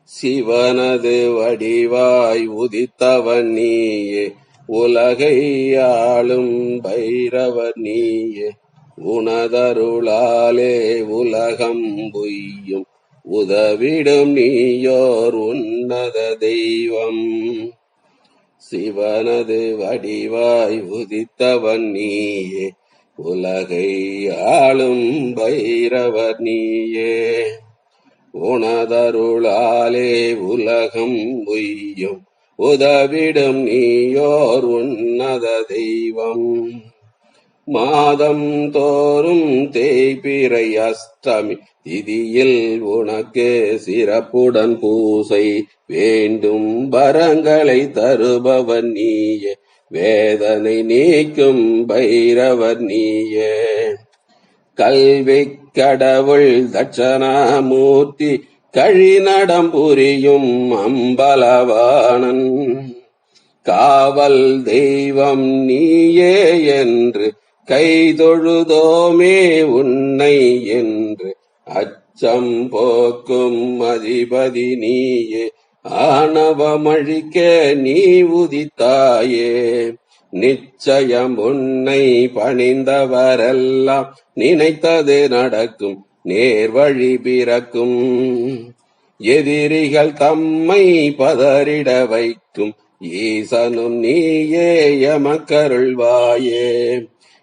சிவனது வடிவாய் உதித்தவன் நீயே, உலகை ஆளும் பைரவர் நீயே. உனதருளாலே உலகம் பொய்யும் உதவிடும் நீயோர் உன்னத தெய்வம். சிவனது வடிவாய் உதித்தவன் நீயே, உலகை ஆளும் பைரவர் நீயே. உனதருளாலே உலகம் பொய்யும் உதவிடும் நீயோர் உன்னத தெய்வம். மாதம் தோறும் தேய்பிறை அஷ்டமி திதியில் உனக்கு சிறப்புடன் பூசை வேண்டும் வரங்களை தருபவன் நீயே, வேதனை நீக்கும் பைரவர் நீயே. கல்வி கடவுள் தட்சணாமூர்த்தி கழிநடம் புரியும் அம்பலவாணன், காவல் தெய்வம் நீயே என்று கைதொழுதோமே உன்னை என்று. அச்சம் போக்கும் அதிபதி நீயே, ஆணவமழிக்க நீ உதித்தாயே. நிச்சயம் உன்னை பணிந்தவரெல்லாம் நினைத்தது நடக்கும், நேர்வழி பிறக்கும். எதிரிகள் தம்மை பதறிட வைக்கும் ஈசனும் நீயே, எமக்கருள்வாயே.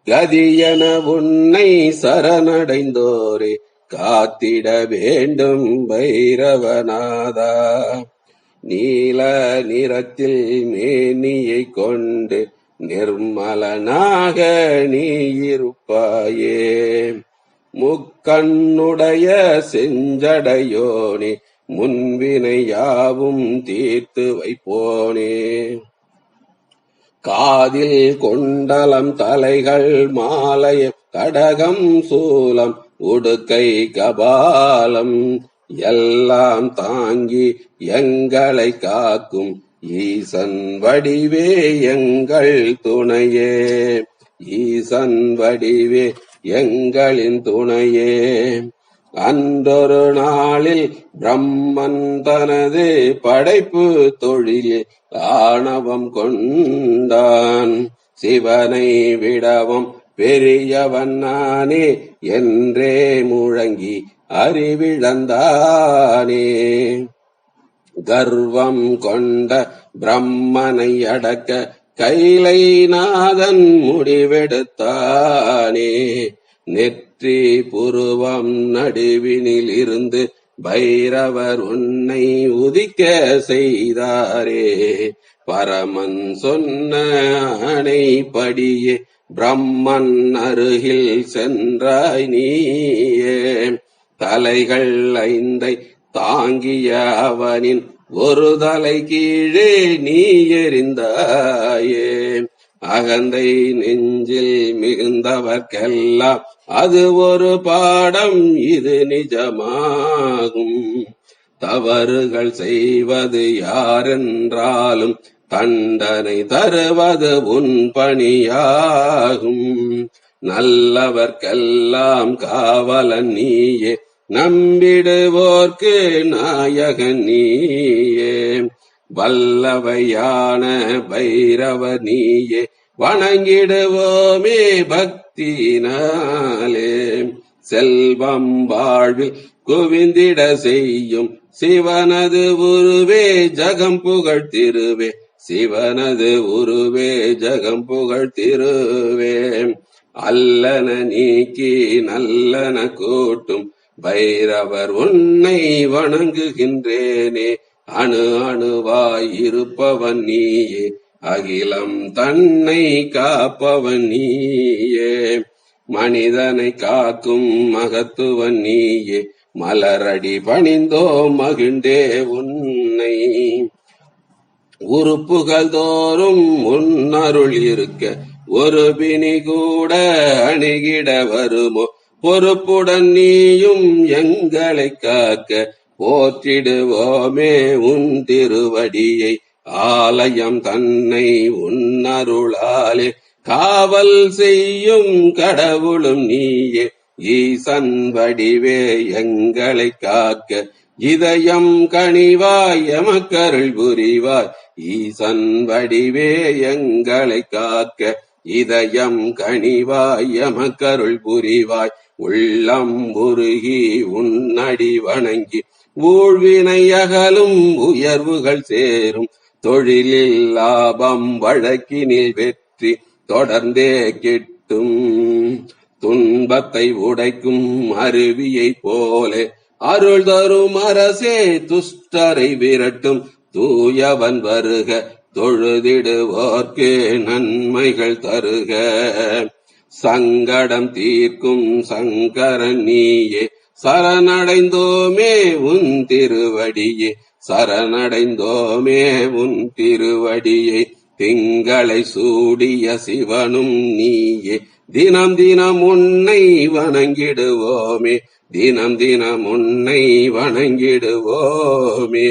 கதியன உன்னை சரணடைந்தோரே காத்திட வேண்டும் பைரவநாதா. நீல நிறத்தில் மேனியை கொண்டு நிர்மலனாக நீ இருப்பாயே. முக்கண்ணுடைய செஞ்சடையோனே, முன்வினை யாவும் தீர்த்து வைப்போனே. காதில் கொண்டலம் தலைகள் மாலைய கடகம் சூலம் உடுக்கை கபாலம் எல்லாம் தாங்கி எங்களை காக்கும் ஈசன் வடிவே எங்கள் துணையே. ஈசன் வடிவே எங்களின் துணையே. அன்றொரு நாளில் பிரம்மன் தனது படைப்பு தொழிலில் ஆணவம் கொண்டான். சிவனை விடவும் பெரியவன் நானே என்றே முழங்கி அறிவிழந்தானே. கர்வம் கொண்ட பிரம்மனை அடக்க கைலைநாதன் முடிவெடுத்தானே. நெற்றி புருவம் நடுவினில் இருந்து பைரவர் உன்னை உதிக்க செய்தாரே. பரமன் சொன்ன ஆணைப்படியே பிரம்மன் அருகில் சென்றாய் நீயே. தலைகள் ஐந்தை தாங்கிய அவனின் ஒரு தலை கீழே நீ எறிந்தாயே. அகந்தை நெஞ்சில் மிகுந்தவர்க்கெல்லாம் அது ஒரு பாடம், இது நிஜமாகும். தவறுகள் செய்வது யாரென்றாலும் தண்டனை தருவது உன் பணியாகும். நல்லவர்க்கெல்லாம் காவலன் நீயே, நம்பிடுவோர்க்கு நாயகன் நீயே. வல்லவையான பைரவர் நீயே, வணங்கிடுவோமே பக்தினாலே. செல்வம் வாழ்வில் குவிந்திட செய்யும் சிவனது உருவே ஜகம் புகழ் திருவே. சிவனது உருவே ஜகம் புகழ் திருவே. அல்லன நீக்கி நல்லன கூட்டும் பைரவர் உன்னை வணங்குகின்றேனே. அணு அணுவாய் இருப்பவன் நீயே, அகிலம் தன்னை காப்பவன் நீயே. மனிதனை காக்கும் மகத்துவன் நீயே, மலரடி பணிந்தோ மகிழ்ந்தே உன்னை. உறுப்புகள் தோறும் உன்னருள் இருக்க ஒரு பிணி கூட அணுகிட வருமோ. பொறுப்புடன் நீயும் எங்களை காக்க போற்றிடுவோமே உன் திருவடியை. ஆலயம் தன்னை உன்னருளாலே காவல் செய்யும் கடவுளும் நீயே. ஈசன் வடிவே எங்களை காக்க இதயம் கனிவாய் எமக்கருள் புரிவாய் ஈசன் வடிவே எங்களை காக்க இதயம் கனிவாய் எமக்கருள் புரிவாய் உள்ளம் உருகி உன்னடி வணங்கி ஊழ்வினை அகலும் உயர்வுகள் சேரும் தொழிலில் லாபம் வழக்கினில் வெற்றி தொடர்ந்தே கிட்டும் துன்பத்தை உடைக்கும் அருவியை போலே அருள் தரும் அரசே துஷ்டரை விரட்டும் தூயவன் வருக தொழுதிடுவோர்க்கு நன்மைகள் தருக சங்கடம் தீர்க்கும் சங்கரன் நீயே சரணடைந்தோமே உன் திருவடியே சரணடைந்தோமே உன் திருவடியை திங்களை சூடிய சிவனும் நீயே தினம் தினம் உன்னை வணங்கிடுவோமே தினம் தினம் உன்னை வணங்கிடுவோமே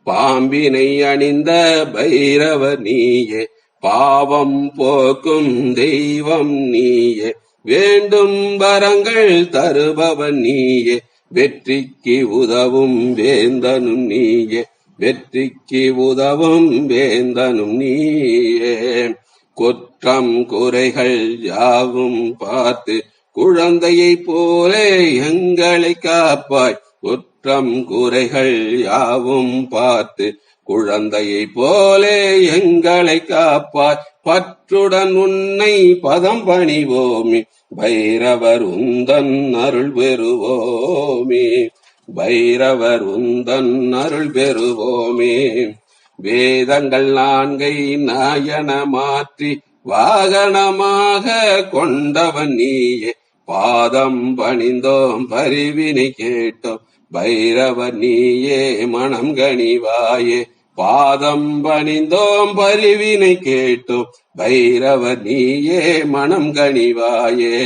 பாம்பினை அணிந்த பைரவர் நீயே பாவம் போக்கும் தெய்வம் நீயே வேண்டும் வரங்கள் தருபவன் நீயே வெற்றிக்கு உதவும் வேந்தனும் நீயே வெற்றிக்கு உதவும் வேந்தனும் நீயே குற்றம் குறைகள் யாவும் பார்த்து குழந்தையை போலே எங்களை காப்பாய் குற்றம் குறைகள் யாவும் பார்த்து குழந்தையை போலே எங்களை காப்பாய் பற்றுடன் உன்னை பதம் பணிவோமே பைரவர் உந்தன் அருள் பெறுவோமே பைரவர் உந்தன் அருள் பெறுவோமே வேதங்கள் நான்கை நாயன மாற்றி வாகனமாக கொண்டவன் நீயே பாதம் பணிந்தோம் பரிவினை கேட்டோம் பைரவர் நீயே மனம் கனிவாயே பாதம் பணிந்தோம் பரிவினை கேட்டோம் பைரவர் நீயே மனம் கனிவாயே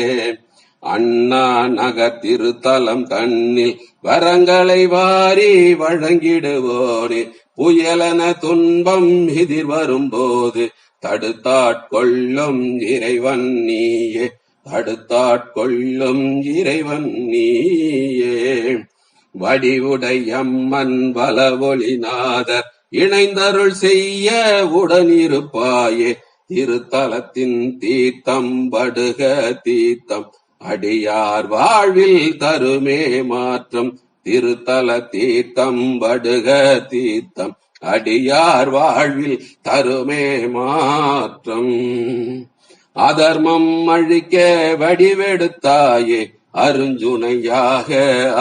அண்ணா நகர் திருத்தலம் தன்னில் வரங்களை வாரி வழங்கிடுவோனே புயலன துன்பம் எதிர் வரும்போது தடுத்தாட்கொள்ளும் இறைவன் நீயே தடுத்தாட்கொள்ளும் இறைவன் நீயே வடிவுடையம்மன் வலவொளிநாதர் இணைந்தருள் செய்ய உடனிருப்பாயே திருத்தலத்தின் தீர்த்தம் படுக தீர்த்தம் அடியார் வாழ்வில் தருமே மாற்றம் திருத்தல தீர்த்தம் படுக தீர்த்தம் அடியார் வாழ்வில் தருமே மாற்றம் அதர்மம் அழிக்க வடிவெடுத்தாயே அருஞ்சுனையாக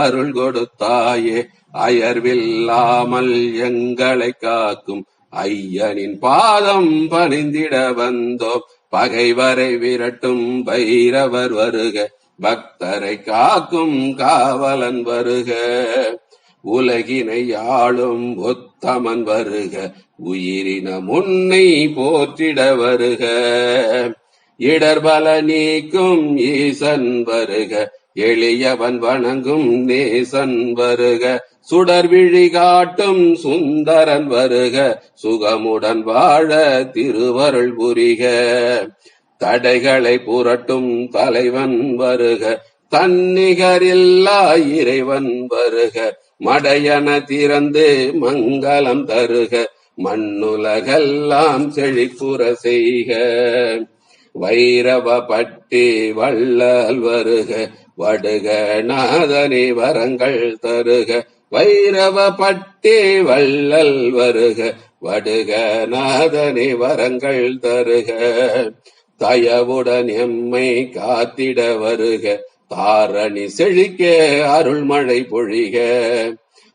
அருள் கொடுத்தாயே அயர்வில்லாமல் எங்களை காக்கும் ஐயனின் பாதம் பணிந்திட வந்தோம் பகைவரை விரட்டும் பைரவர் வருக பக்தரை காக்கும் காவலன் வருக உலகினை ஆளும் உத்தமன் வருக உயிரின முன்னை போற்றிட வருக இடர்பல நீக்கும் ஈசன் வருக எளியவன் வணங்கும் நேசன் வருக சுடர் விழி காட்டும் சுந்தரன் வருக சுகமுடன் வாழ திருவருள் புரிக தடைகளை புரட்டும் தலைவன் வருக தன்னிகரில்லா இறைவன் வருக மடையன திறந்து மங்களம் தருக மண்ணுலகெல்லாம் செழிப்புற செய்க வைரவ பட்டி வள்ளல் வருக வடுக நாதனே வரங்கள் தருக வைரவ பட்டி வள்ளல் வருக வடுக நாதனே வரங்கள் தருக தயவுடன் எம்மை காத்திட வருக தாரணி செழிக்க அருள்மழை பொழிக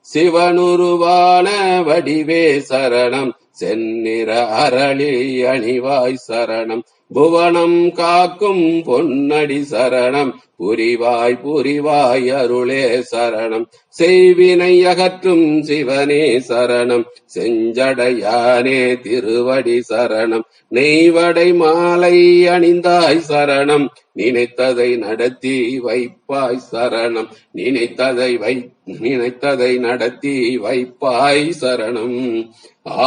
சிவனுருவான வடிவே சரணம் செந்நிற அரளி அணிவாய் சரணம் புவனம் காக்கும் பொன்னடி சரணம் புரிவாய் புரிவாய் அருளே சரணம் செய்வினை அகற்றும் சிவனே சரணம் செஞ்சடையானே திருவடி சரணம் நெய்வடை மாலை அணிந்தாய் சரணம் நினைத்ததை நடத்தி வைப்பாய் சரணம் நினைத்ததை நடத்தி வைப்பாய் சரணம்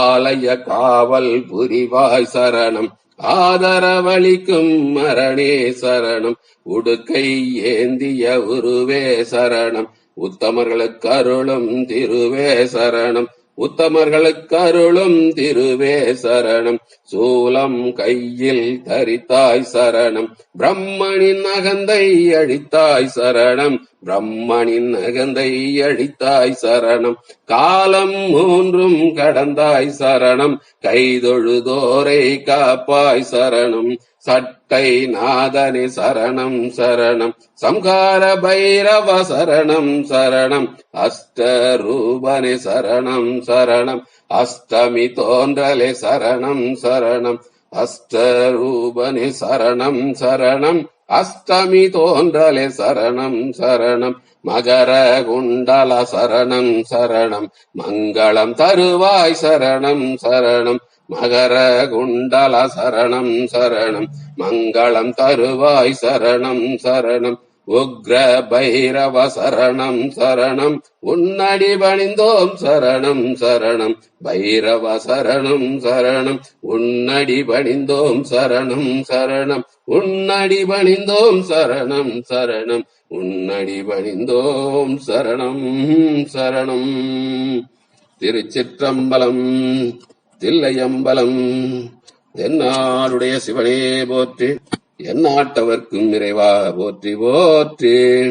ஆலய காவல் புரிவாய் சரணம் ஆதரவளிக்கும் மரணே சரணம் உடுக்கை ஏந்திய உருவே சரணம் உத்தமர்களுக்கு அருளும் திருவே சரணம். உத்தமர்களுக்கு அருளும் திருவே சரணம். சூலம் கையில் தரித்தாய் சரணம். பிரம்மனின் அகந்தை அழித்தாய் சரணம். பிரம்மனின் அகந்தை அழித்தாய் சரணம். காலம் மூன்றும் கடந்தாய் சரணம். கைதொழுதோரை காப்பாய் சரணம். சட்டை நாதனே சரணம் சரணம். சம்ஹார பைரவ சரணம் சரணம். அஷ்டரூபனே சரணம் சரணம். அஷ்டமி தோன்றலே சரணம் சரணம். அஷ்டரூபனே சரணம் சரணம். அஷ்டமி தோன்றலே சரணம் சரணம். மகர குண்டல சரணம் சரணம். மங்களம் தருவாய் சரணம் சரணம். மகர குண்டல சரணம் சரணம். மங்களம் தருவாய் சரணம் சரணம். உக்ர பைரவ சரணம் சரணம். உன்னடி பணிந்தோம் சரணம் சரணம். பைரவ சரணம் சரணம். உன்னடி பணிந்தோம் சரணம் சரணம். உன்னடி பணிந்தோம் சரணம் சரணம். உன்னடி பணிந்தோம் சரணம் சரணம். திருச்சிற்றம்பலம். தில்லையம்பலம். தென்னாடுடைய சிவனே போற்றி. எந்நாட்டவர்க்கும் இறைவா போற்றி போற்றி.